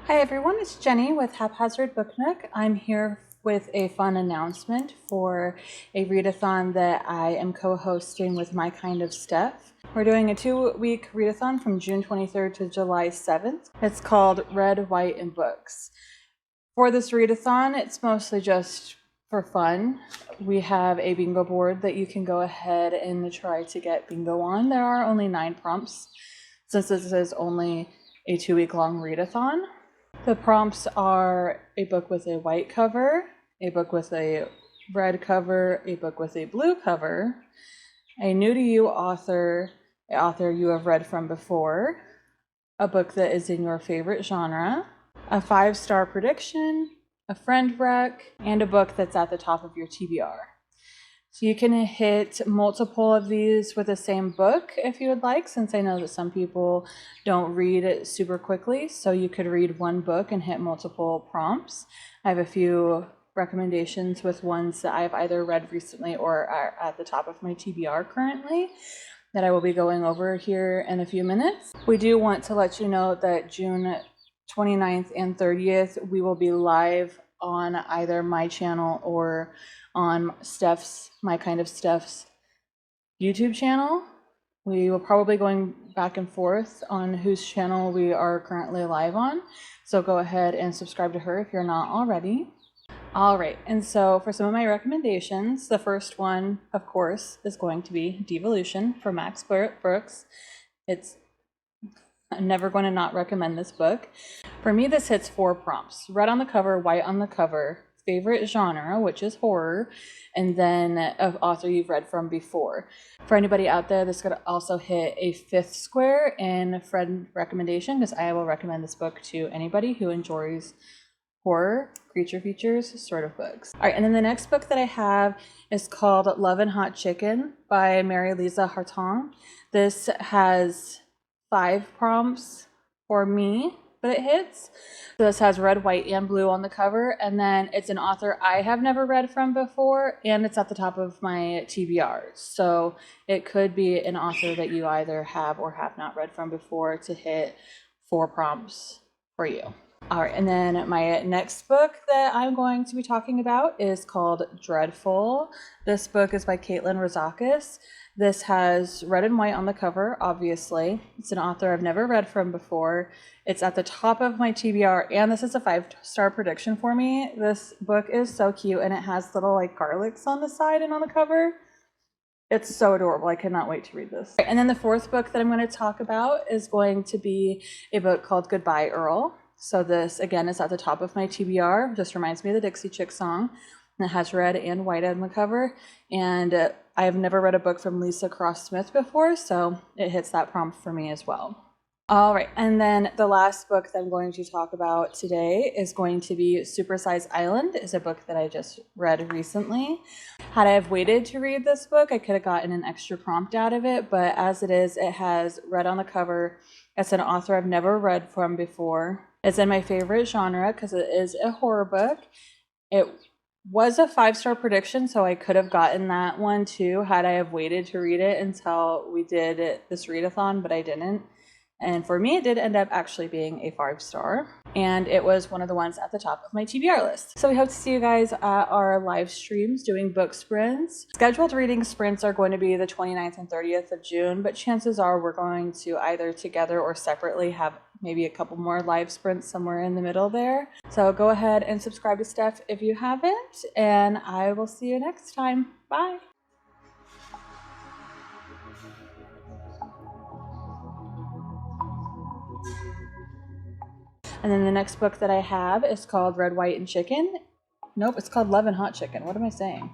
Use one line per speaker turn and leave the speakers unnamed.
Hi everyone, it's Jenny with Haphazard Book Nook. I'm here with a fun announcement for a readathon that I am co-hosting with my kind of Steph. We're doing a 2-week readathon from June 23rd to July 7th. It's called Red, White, and Books. For this readathon, it's mostly just for fun. We have a bingo board that you can go ahead and try to get bingo on. There are only 9 prompts since this is only a 2-week long readathon. The prompts are a book with a white cover, a book with a red cover, a book with a blue cover, a new to you author, an author you have read from before, a book that is in your favorite genre, a 5-star prediction, a friend rec, and a book that's at the top of your TBR. So you can hit multiple of these with the same book if you would like, since I know that some people don't read it super quickly. So you could read one book and hit multiple prompts. I have a few recommendations with ones that I've either read recently or are at the top of my TBR currently that I will be going over here in a few minutes. We do want to let you know that June 29th and 30th, we will be live on either my channel or on Steph's, my kind of Steph's YouTube channel. We will probably going back and forth on whose channel we are currently live on. So go ahead and subscribe to her if you're not already. All right, and so for some of my recommendations, the first one, of course, is going to be Devolution from Max Brooks. I'm never going to not recommend this book. For me, this hits 4 prompts: red on the cover, white on the cover, favorite genre, which is horror, and then an author you've read from before. For anybody out there, this could also hit a 5th square in friend recommendation, because I will recommend this book to anybody who enjoys horror, creature features sort of books. All right, and then the next book that I have is called Love and Hot Chicken by Mary Lisa Hartung. This has 5 prompts for me that it hits. So this has red, white, and blue on the cover, and then it's an author I have never read from before, and it's at the top of my TBR. So it could be an author that you either have or have not read from before to hit 4 prompts for you. All right, and then my next book that I'm going to be talking about is called Dreadful. This book is by Caitlin Rozakis. This has red and white on the cover, obviously. It's an author I've never read from before. It's at the top of my TBR, and this is a 5-star prediction for me. This book is so cute, and it has little like garlics on the side and on the cover. It's so adorable. I cannot wait to read this. And then the 4th book that I'm going to talk about is going to be a book called Goodbye, Earl. So this, again, is at the top of my TBR. Just reminds me of the Dixie Chick song. And it has red and white on the cover. And I have never read a book from Lisa Cross Smith before, so it hits that prompt for me as well. All right, and then the last book that I'm going to talk about today is going to be Supersize Island. It's a book that I just read recently. Had I have waited to read this book, I could have gotten an extra prompt out of it, but as it is, it has red on the cover. It's an author I've never read from before. It's in my favorite genre because it is a horror book. It was a 5-star prediction, so I could have gotten that one too had I have waited to read it until we did this readathon, but I didn't. And for me, it did end up actually being a 5-star, and it was one of the ones at the top of my TBR list. So we hope to see you guys at our live streams doing book sprints. Scheduled reading sprints are going to be the 29th and 30th of June, but chances are we're going to either together or separately have maybe a couple more live sprints somewhere in the middle there. So go ahead and subscribe to Steph if you haven't, and I will see you next time. Bye. And then the next book that I have is called Red, White, and Chicken. Nope, it's called Love and Hot Chicken. What am I saying?